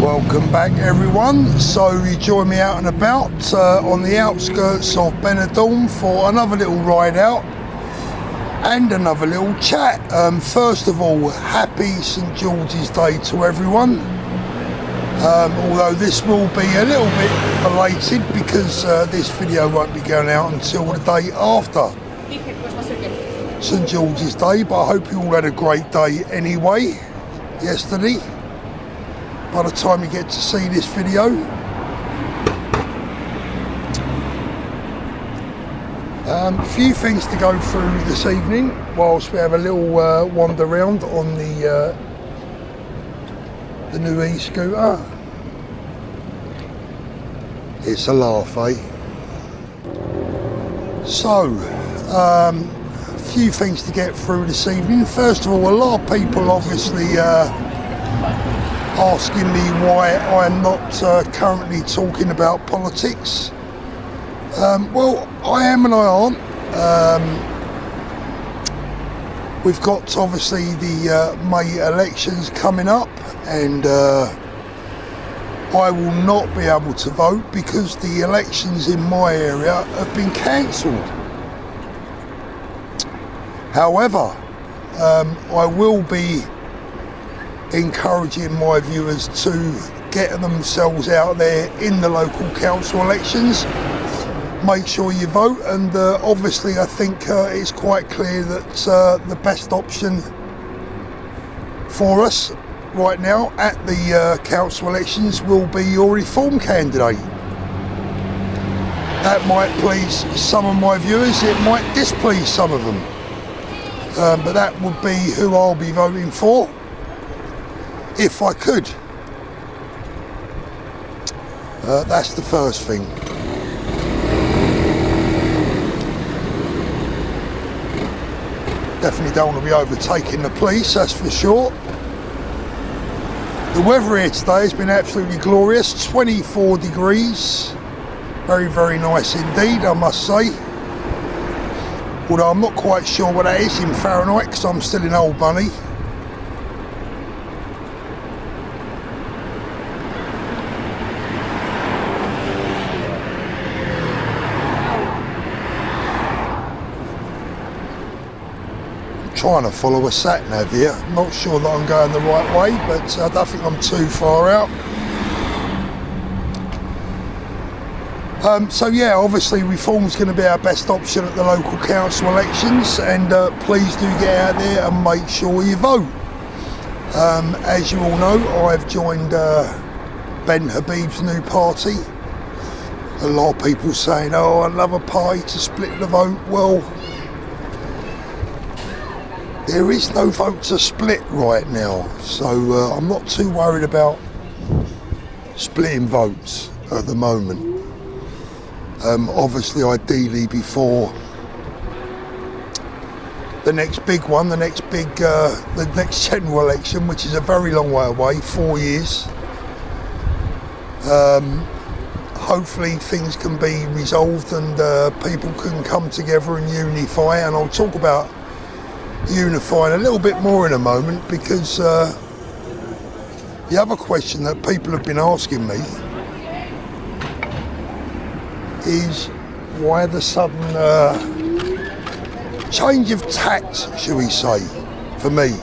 Welcome back everyone. So you join me out and about on the outskirts of Benidorm for another little ride out and another little chat. First of all, happy St George's Day to everyone. Although this will be a little bit belated because this video won't be going out until the day after St George's Day, but I hope you all had a great day anyway yesterday by the time you get to see this video. A few things to go through this evening whilst we have a little wander around on the new e-scooter. It's a laugh, eh? So, a few things to get through this evening. First of all, a lot of people obviously asking me why I'm not currently talking about politics. Well, I am and I aren't. We've got obviously the May elections coming up, and I will not be able to vote because the elections in my area have been cancelled. However, I will be encouraging my viewers to get themselves out there in the local council elections. Make sure you vote, and obviously I think it's quite clear that the best option for us right now at the council elections will be your Reform candidate. That might please some of my viewers, it might displease some of them, but that would be who I'll be voting for if I could. That's the first thing. Definitely don't want to be overtaking the police, that's for sure. The weather here today has been absolutely glorious, 24 degrees. Very, very nice indeed, I must say. Although I'm not quite sure what that is in Fahrenheit because I'm still in Old Bunny. Trying to follow a sat nav here. I'm not sure that I'm going the right way, but I don't think I'm too far out. So yeah, obviously Reform's going to be our best option at the local council elections, and please do get out there and make sure you vote. As you all know, I've joined Ben Habib's new party. A lot of people saying, oh, I'd love a party to split the vote. Well, there is no vote to split right now, so I'm not too worried about splitting votes at the moment. Obviously, ideally before the next big one, the next general election, which is a very long way away, 4 years. Hopefully things can be resolved and people can come together and unify, and I'll talk about unifying a little bit more in a moment, because the other question that people have been asking me is why the sudden change of tact, shall we say, for me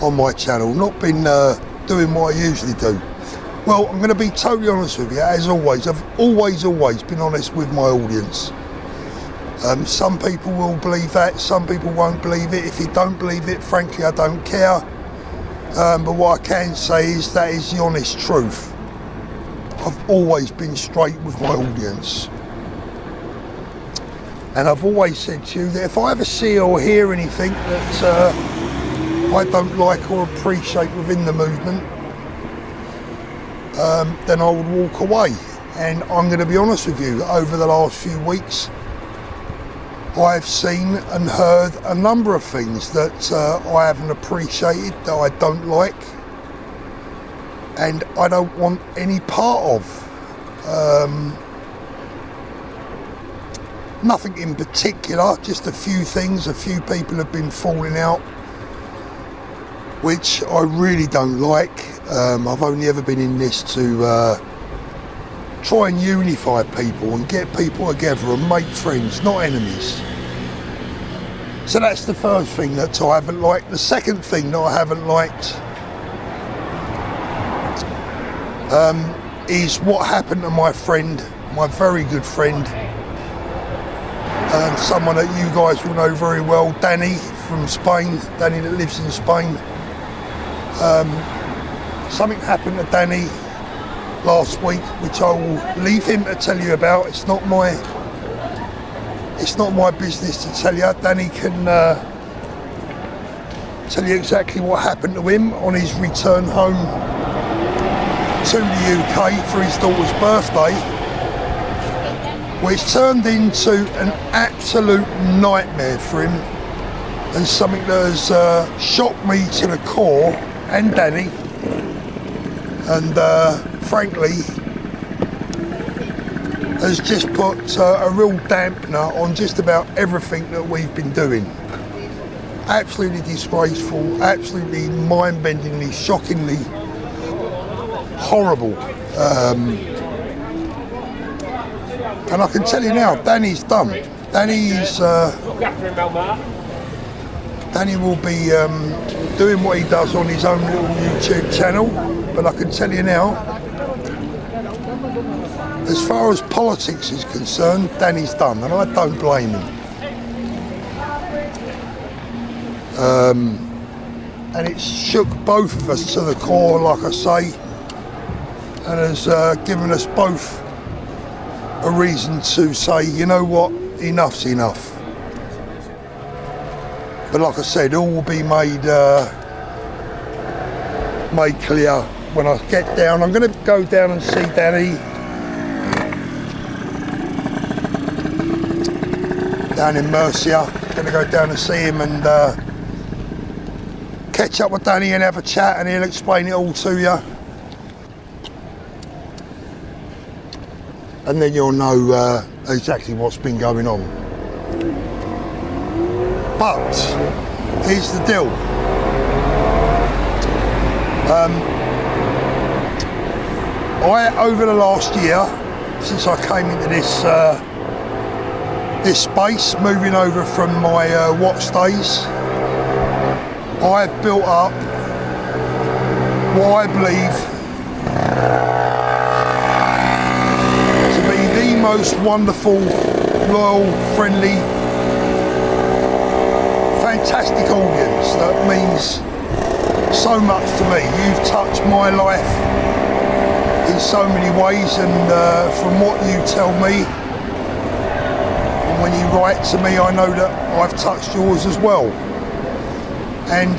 on my channel. Not been doing what I usually do. Well, I'm going to be totally honest with you, as always. I've always been honest with my audience. Some people will believe that, some people won't believe it. If you don't believe it, frankly, I don't care. But what I can say is that is the honest truth. I've always been straight with my audience. And I've always said to you that if I ever see or hear anything that I don't like or appreciate within the movement, then I would walk away. And I'm going to be honest with you, over the last few weeks, I've seen and heard a number of things that I haven't appreciated, that I don't like, and I don't want any part of. Nothing in particular, just a few things. A few people have been falling out, which I really don't like. I've only ever been in this to try and unify people and get people together and make friends, not enemies. So that's the first thing that I haven't liked. The second thing that I haven't liked is what happened to my friend, my very good friend, and someone that you guys will know very well, Danny from Spain, Danny that lives in Spain. Something happened to Danny last week, which I will leave him to tell you about. It's not my business to tell you. Danny can tell you exactly what happened to him on his return home to the UK for his daughter's birthday, which turned into an absolute nightmare for him, and something that has shocked me to the core, and Danny, and frankly has just put a real dampener on just about everything that we've been doing. Absolutely disgraceful, absolutely mind-bendingly, shockingly horrible. And I can tell you now, Danny's done. Danny will be doing what he does on his own little YouTube channel, but I can tell you now, as far as politics is concerned, Danny's done, and I don't blame him. And it shook both of us to the core, like I say, and has given us both a reason to say, you know what, enough's enough. But like I said, all will be made clear when I get down. I'm going to go down and see Danny down in Murcia. Going to go down and see him and catch up with Danny and have a chat, and he'll explain it all to you. And then you'll know exactly what's been going on. But here's the deal. Over the last year, since I came into this space, moving over from my watch days, I've built up what I believe to be the most wonderful, loyal, friendly, fantastic audience that means so much to me. You've touched my life in so many ways, and from what you tell me, and when you write to me, I know that I've touched yours as well. And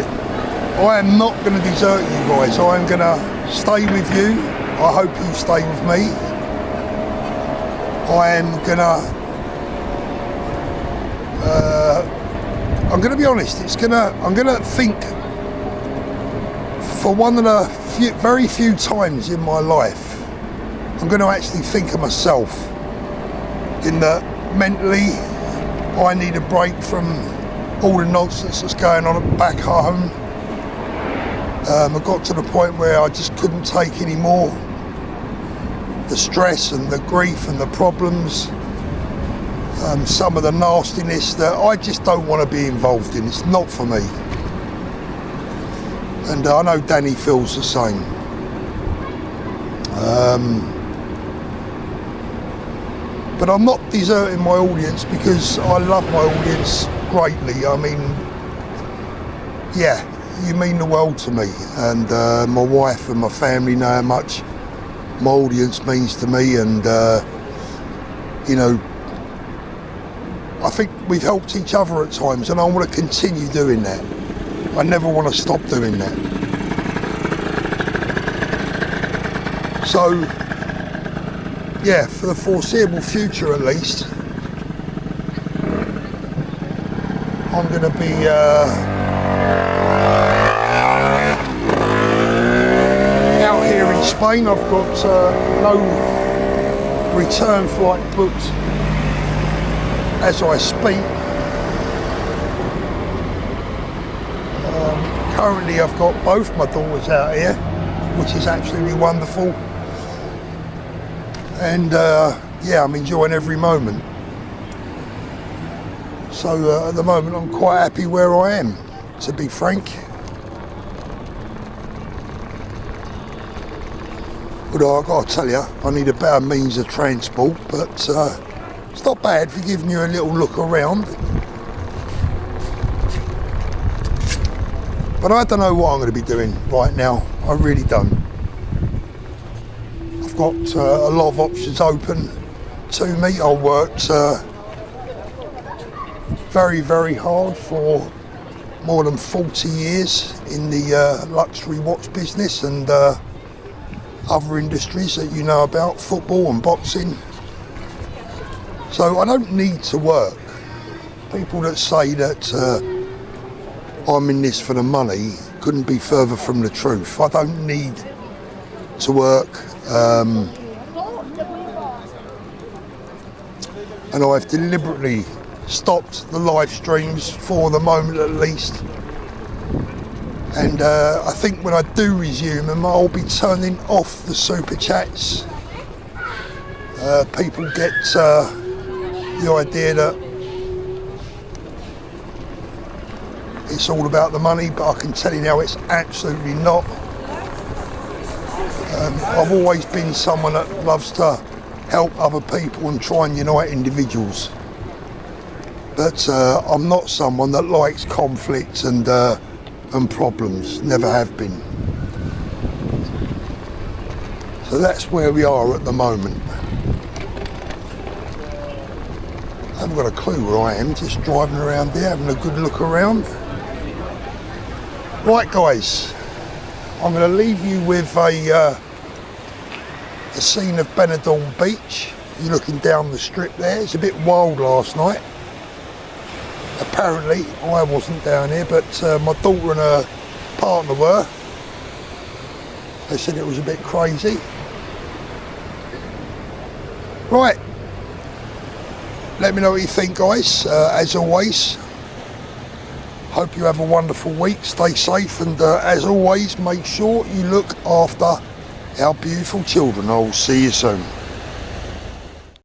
I am not going to desert you guys. I am going to stay with you. I hope you stay with me. I'm going to be honest. I'm going to think, for one of the very few times in my life, I'm going to actually think of myself in that mentally I need a break from all the nonsense that's going on back home. I got to the point where I just couldn't take any more. The stress and the grief and the problems, some of the nastiness that I just don't want to be involved in. It's not for me. And I know Danny feels the same. But I'm not deserting my audience, because I love my audience greatly. I mean, yeah, you mean the world to me, and my wife and my family know how much my audience means to me, and you know, I think we've helped each other at times, and I want to continue doing that. I never want to stop doing that. So, yeah, for the foreseeable future at least, I'm going to be out here in Spain. I've got no return flight booked as I speak. Currently I've got both my daughters out here, which is absolutely wonderful. And yeah, I'm enjoying every moment. So at the moment I'm quite happy where I am, to be frank. Although I've got to tell you, I need a better means of transport, but it's not bad for giving you a little look around. But I don't know what I'm going to be doing right now, I really don't. I've got a lot of options open to me. I worked very, very hard for more than 40 years in the luxury watch business and other industries that you know about, football and boxing. So I don't need to work. People that say that I'm in this for the money couldn't be further from the truth. I don't need to work. And I've deliberately stopped the live streams for the moment at least. And I think when I do resume them, I'll be turning off the super chats. People get the idea that it's all about the money, but I can tell you now it's absolutely not. I've always been someone that loves to help other people and try and unite individuals. But I'm not someone that likes conflict and problems, never have been. So that's where we are at the moment. I haven't got a clue where I am, just driving around there, having a good look around. Right guys, I'm going to leave you with a scene of Benidorm Beach. You're looking down the strip there. It's a bit wild last night. Apparently, I wasn't down here, but my daughter and her partner were. They said it was a bit crazy. Right. Let me know what you think, guys. As always, hope you have a wonderful week. Stay safe, and as always, make sure you look after our beautiful children. I'll see you soon.